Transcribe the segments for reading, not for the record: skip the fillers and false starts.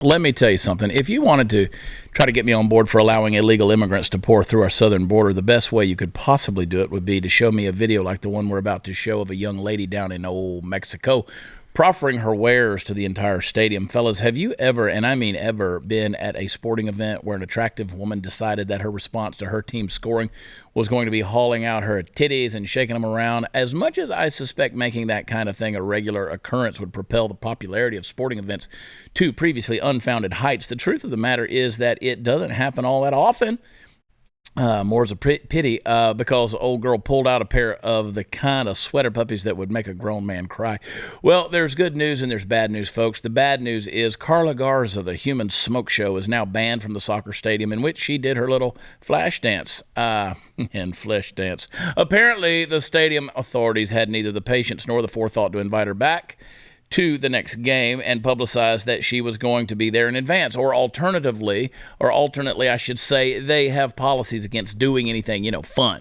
Let me tell you something. If you wanted to try to get me on board for allowing illegal immigrants to pour through our southern border, the best way you could possibly do it would be to show me a video like the one we're about to show of a young lady down in old Mexico proffering her wares to the entire stadium. Fellas, have you ever, and I mean ever, been at a sporting event where an attractive woman decided that her response to her team scoring was going to be hauling out her titties and shaking them around? As much as I suspect making that kind of thing a regular occurrence would propel the popularity of sporting events to previously unfounded heights, the truth of the matter is that it doesn't happen all that often. More as a pity because old girl pulled out a pair of the kind of sweater puppies that would make a grown man cry. Well, there's good news and there's bad news, folks. The bad news is Carla Garza, the human smoke show, is now banned from the soccer stadium in which she did her little flash dance. And flesh dance. Apparently, the stadium authorities had neither the patience nor the forethought to invite her back to the next game and publicized that she was going to be there in advance. Or alternately, I should say, they have policies against doing anything, fun.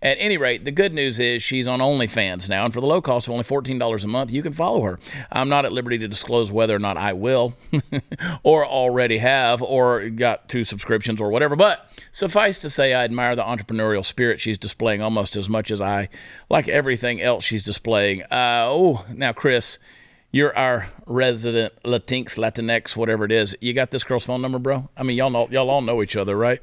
At any rate, the good news is she's on OnlyFans now, and for the low cost of only $14 a month, you can follow her. I'm not at liberty to disclose whether or not I will, or already have, or got 2 subscriptions or whatever, but suffice to say, I admire the entrepreneurial spirit she's displaying almost as much as I like everything else she's displaying. Now, Chris, you're our resident Latinx, whatever it is. You got this girl's phone number, bro? I mean, y'all all know each other, right?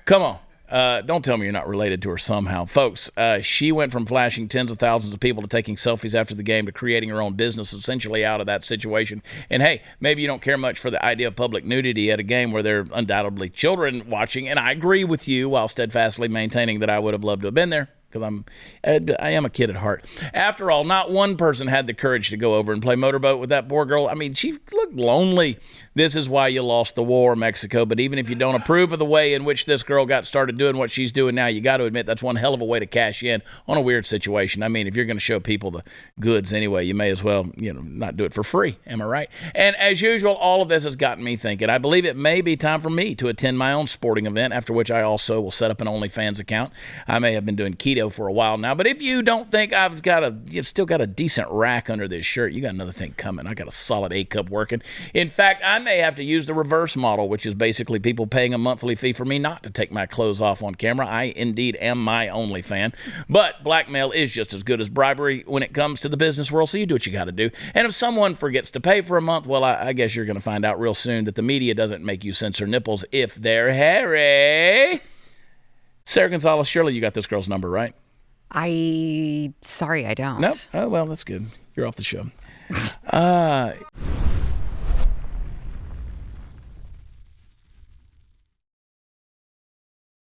Come on. Don't tell me you're not related to her somehow. Folks, she went from flashing tens of thousands of people to taking selfies after the game to creating her own business essentially out of that situation. And hey, maybe you don't care much for the idea of public nudity at a game where there are undoubtedly children watching, and I agree with you while steadfastly maintaining that I would have loved to have been there, because I am a kid at heart. After all, not one person had the courage to go over and play motorboat with that poor girl. I mean, she looked lonely. This is why you lost the war, Mexico. But even if you don't approve of the way in which this girl got started doing what she's doing now, you got to admit that's one hell of a way to cash in on a weird situation. I mean, if you're going to show people the goods anyway, you may as well, not do it for free. Am I right? And as usual, all of this has gotten me thinking. I believe it may be time for me to attend my own sporting event, after which I also will set up an OnlyFans account. I may have been doing keto for a while now, but if you don't think you've still got a decent rack under this shirt, you got another thing coming. I got a solid A-cup working. In fact, I may have to use the reverse model, which is basically people paying a monthly fee for me not to take my clothes off on camera. I indeed am my only fan, but blackmail is just as good as bribery when it comes to the business world, so you do what you got to do. And if someone forgets to pay for a month, well, I guess you're going to find out real soon that the media doesn't make you censor nipples if they're hairy. Sarah Gonzalez, surely you got this girl's number, right? Sorry, I don't. Nope. Oh, well, that's good. You're off the show.